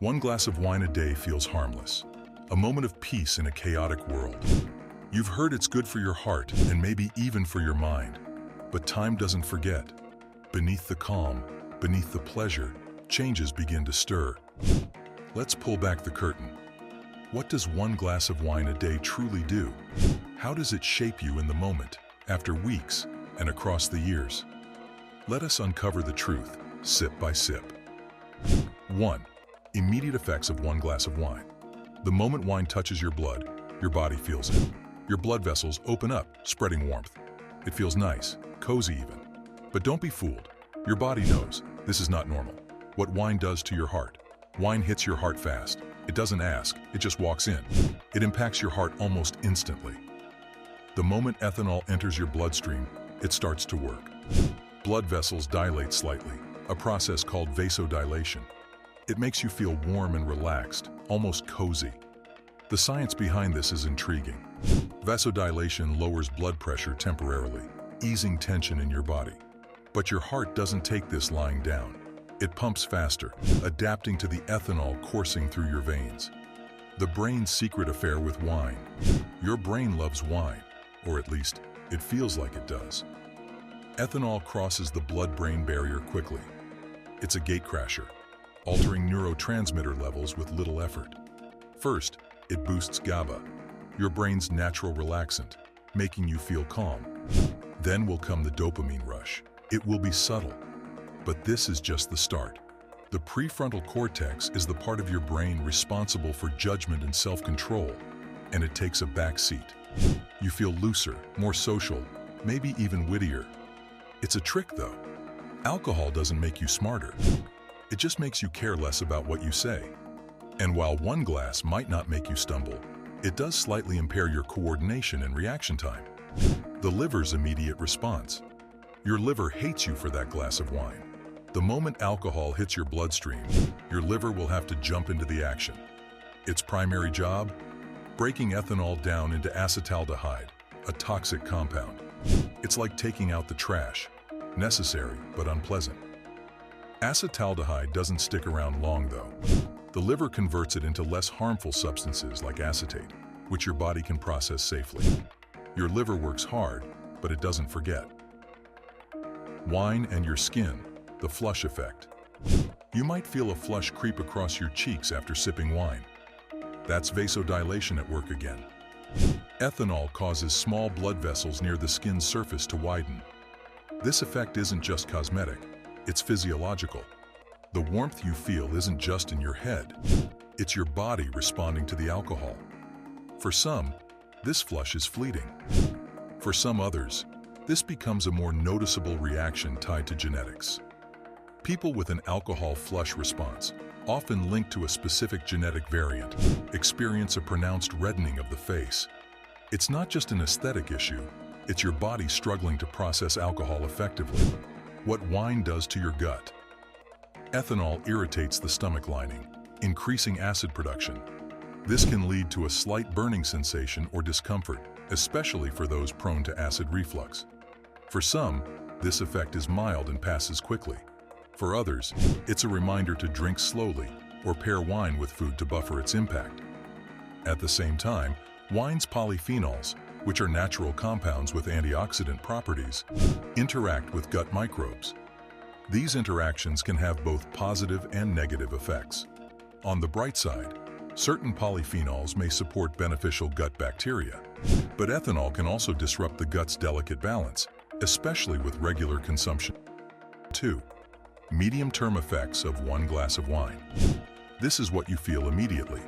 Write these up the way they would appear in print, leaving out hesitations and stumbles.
One glass of wine a day feels harmless, a moment of peace in a chaotic world. You've heard it's good for your heart and maybe even for your mind, but time doesn't forget. Beneath the calm, beneath the pleasure, changes begin to stir. Let's pull back the curtain. What does one glass of wine a day truly do? How does it shape you in the moment, after weeks, and across the years? Let us uncover the truth, sip by sip. 1. Immediate effects of one glass of wine. The moment wine touches your blood, your body feels it. Your blood vessels open up, spreading warmth. It feels nice, cozy even. But don't be fooled. Your body knows this is not normal. What wine does to your heart. Wine hits your heart fast. It doesn't ask, it just walks in. It impacts your heart almost instantly. The moment ethanol enters your bloodstream, it starts to work. Blood vessels dilate slightly, a process called vasodilation. It makes you feel warm and relaxed, almost cozy. The science behind this is intriguing. Vasodilation lowers blood pressure temporarily, easing tension in your body. But your heart doesn't take this lying down. It pumps faster, adapting to the ethanol coursing through your veins. The brain's secret affair with wine. Your brain loves wine, or at least, it feels like it does. Ethanol crosses the blood-brain barrier quickly. It's a gatecrasher, altering neurotransmitter levels with little effort. First, it boosts GABA, your brain's natural relaxant, making you feel calm. Then will come the dopamine rush. It will be subtle, but this is just the start. The prefrontal cortex is the part of your brain responsible for judgment and self-control, and it takes a back seat. You feel looser, more social, maybe even wittier. It's a trick though. Alcohol doesn't make you smarter. It just makes you care less about what you say. And while one glass might not make you stumble, it does slightly impair your coordination and reaction time. The liver's immediate response. Your liver hates you for that glass of wine. The moment alcohol hits your bloodstream, your liver will have to jump into the action. Its primary job? Breaking ethanol down into acetaldehyde, a toxic compound. It's like taking out the trash. Necessary, but unpleasant. Acetaldehyde doesn't stick around long though. The liver converts it into less harmful substances like acetate, which your body can process safely. Your liver works hard, but it doesn't forget. Wine and your skin, the flush effect. You might feel a flush creep across your cheeks after sipping wine. That's vasodilation at work again. Ethanol causes small blood vessels near the skin's surface to widen. This effect isn't just cosmetic, it's physiological. The warmth you feel isn't just in your head, it's your body responding to the alcohol. For some, this flush is fleeting. For some others, this becomes a more noticeable reaction tied to genetics. People with an alcohol flush response, often linked to a specific genetic variant, experience a pronounced reddening of the face. It's not just an aesthetic issue, it's your body struggling to process alcohol effectively. What wine does to your gut. Ethanol irritates the stomach lining, increasing acid production. This can lead to a slight burning sensation or discomfort, especially for those prone to acid reflux. For some, this effect is mild and passes quickly. For others, it's a reminder to drink slowly or pair wine with food to buffer its impact. At the same time, wine's polyphenols, which are natural compounds with antioxidant properties, interact with gut microbes. These interactions can have both positive and negative effects. On the bright side, certain polyphenols may support beneficial gut bacteria, but ethanol can also disrupt the gut's delicate balance, especially with regular consumption. 2. Medium-term effects of one glass of wine. This is what you feel immediately.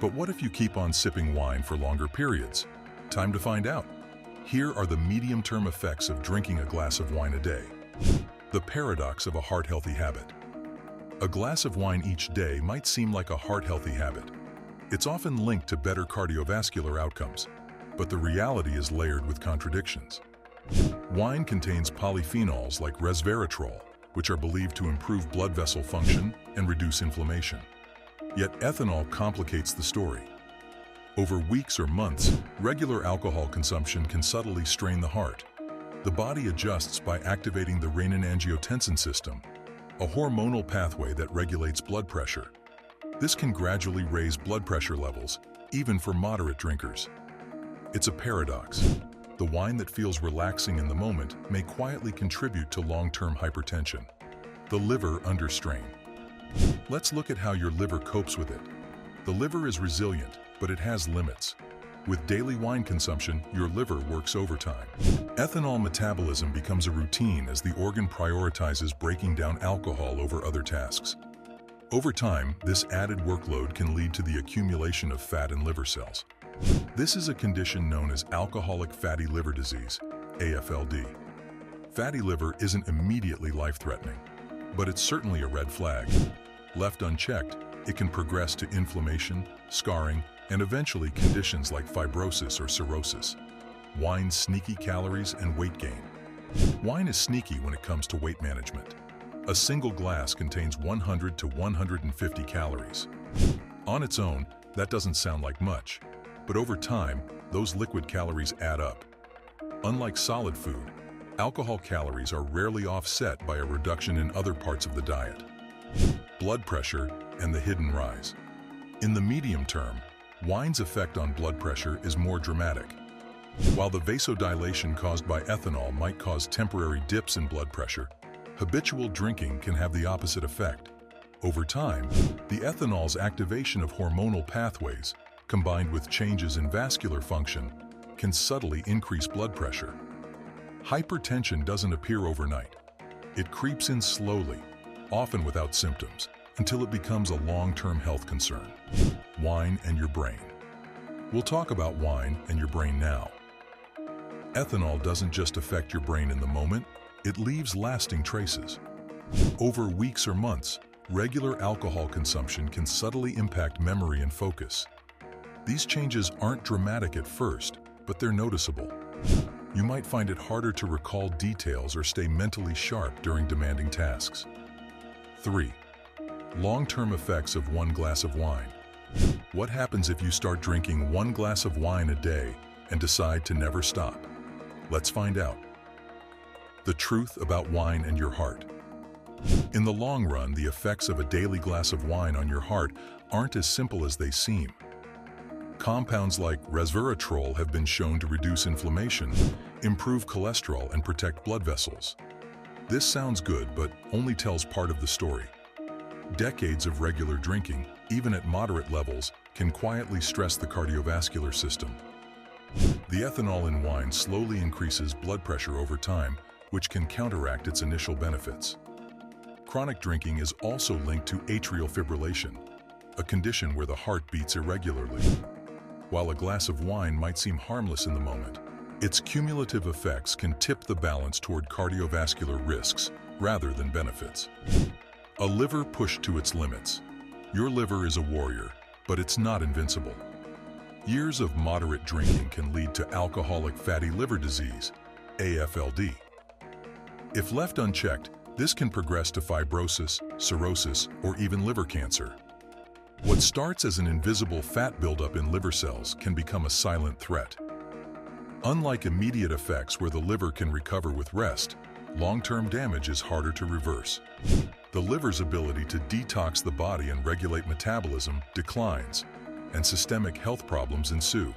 But what if you keep on sipping wine for longer periods? Time to find out. Here are the medium-term effects of drinking a glass of wine a day. The paradox of a heart-healthy habit. A glass of wine each day might seem like a heart-healthy habit. It's often linked to better cardiovascular outcomes, but the reality is layered with contradictions. Wine contains polyphenols like resveratrol, which are believed to improve blood vessel function and reduce inflammation. Yet ethanol complicates the story. Over weeks or months, regular alcohol consumption can subtly strain the heart. The body adjusts by activating the renin-angiotensin system, a hormonal pathway that regulates blood pressure. This can gradually raise blood pressure levels, even for moderate drinkers. It's a paradox. The wine that feels relaxing in the moment may quietly contribute to long-term hypertension. The liver under strain. Let's look at how your liver copes with it. The liver is resilient, but it has limits. With daily wine consumption, your liver works overtime. Ethanol metabolism becomes a routine as the organ prioritizes breaking down alcohol over other tasks. Over time, this added workload can lead to the accumulation of fat in liver cells. This is a condition known as alcoholic fatty liver disease, AFLD. Fatty liver isn't immediately life-threatening, but it's certainly a red flag. Left unchecked, it can progress to inflammation, scarring, and eventually conditions like fibrosis or cirrhosis. Wine's sneaky calories and weight gain. Wine is sneaky when it comes to weight management. A single glass contains 100 to 150 calories. On its own, that doesn't sound like much, but over time, those liquid calories add up. Unlike solid food, alcohol calories are rarely offset by a reduction in other parts of the diet. Blood pressure and the hidden rise. In the medium term, wine's effect on blood pressure is more dramatic. While the vasodilation caused by ethanol might cause temporary dips in blood pressure, habitual drinking can have the opposite effect. Over time, the ethanol's activation of hormonal pathways, combined with changes in vascular function, can subtly increase blood pressure. Hypertension doesn't appear overnight. It creeps in slowly, often without symptoms, until it becomes a long-term health concern. Wine and your brain. We'll talk about wine and your brain now. Ethanol doesn't just affect your brain in the moment, it leaves lasting traces. Over weeks or months, regular alcohol consumption can subtly impact memory and focus. These changes aren't dramatic at first, but they're noticeable. You might find it harder to recall details or stay mentally sharp during demanding tasks. 3. Long-term effects of one glass of wine. What happens if you start drinking one glass of wine a day and decide to never stop? Let's find out. The truth about wine and your heart. In the long run, the effects of a daily glass of wine on your heart aren't as simple as they seem. Compounds like resveratrol have been shown to reduce inflammation, improve cholesterol, and protect blood vessels. This sounds good, but only tells part of the story. Decades of regular drinking, even at moderate levels, can quietly stress the cardiovascular system. The ethanol in wine slowly increases blood pressure over time, which can counteract its initial benefits. Chronic drinking is also linked to atrial fibrillation, a condition where the heart beats irregularly. While a glass of wine might seem harmless in the moment, its cumulative effects can tip the balance toward cardiovascular risks rather than benefits. A liver pushed to its limits. Your liver is a warrior, but it's not invincible. Years of moderate drinking can lead to alcoholic fatty liver disease, AFLD. If left unchecked, this can progress to fibrosis, cirrhosis, or even liver cancer. What starts as an invisible fat buildup in liver cells can become a silent threat. Unlike immediate effects where the liver can recover with rest, long-term damage is harder to reverse. The liver's ability to detox the body and regulate metabolism declines, and systemic health problems ensue.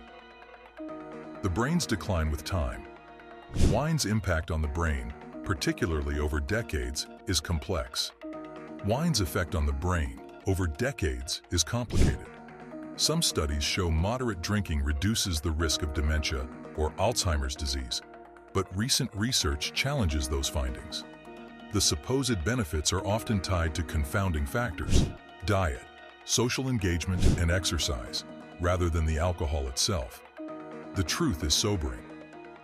The brain's decline with time. Wine's impact on the brain, particularly over decades, is complex. Wine's effect on the brain over decades is complicated. Some studies show moderate drinking reduces the risk of dementia or Alzheimer's disease, but recent research challenges those findings. The supposed benefits are often tied to confounding factors: diet, social engagement, and exercise, rather than the alcohol itself. The truth is sobering.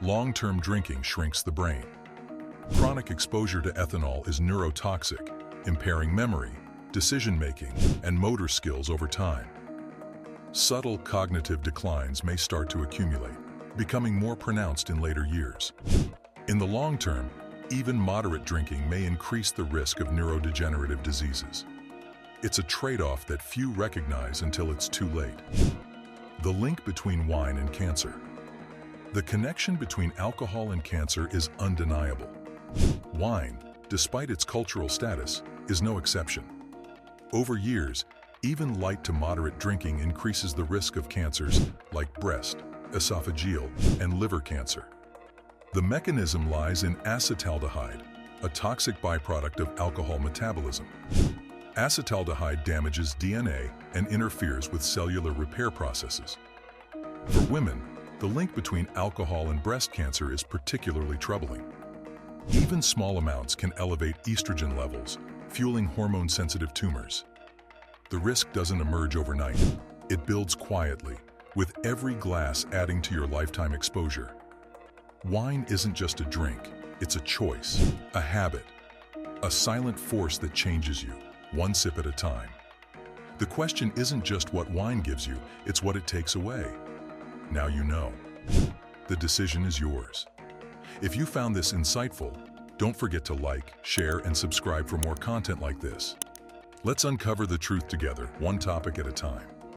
Long-term drinking shrinks the brain. Chronic exposure to ethanol is neurotoxic, impairing memory, decision-making, and motor skills over time. Subtle cognitive declines may start to accumulate, becoming more pronounced in later years. In the long term, even moderate drinking may increase the risk of neurodegenerative diseases. It's a trade-off that few recognize until it's too late. The link between wine and cancer. The connection between alcohol and cancer is undeniable. Wine, despite its cultural status, is no exception. Over years, Even light to moderate drinking increases the risk of cancers like breast, esophageal, and liver cancer. The mechanism lies in acetaldehyde, a toxic byproduct of alcohol metabolism. Acetaldehyde damages DNA and interferes with cellular repair processes. For women, the link between alcohol and breast cancer is particularly troubling. Even small amounts can elevate estrogen levels, fueling hormone-sensitive tumors. The risk doesn't emerge overnight. It builds quietly, with every glass adding to your lifetime exposure. Wine isn't just a drink, it's a choice, a habit, a silent force that changes you, one sip at a time. The question isn't just what wine gives you, it's what it takes away. Now you know. The decision is yours. If you found this insightful, don't forget to like, share, and subscribe for more content like this. Let's uncover the truth together, one topic at a time.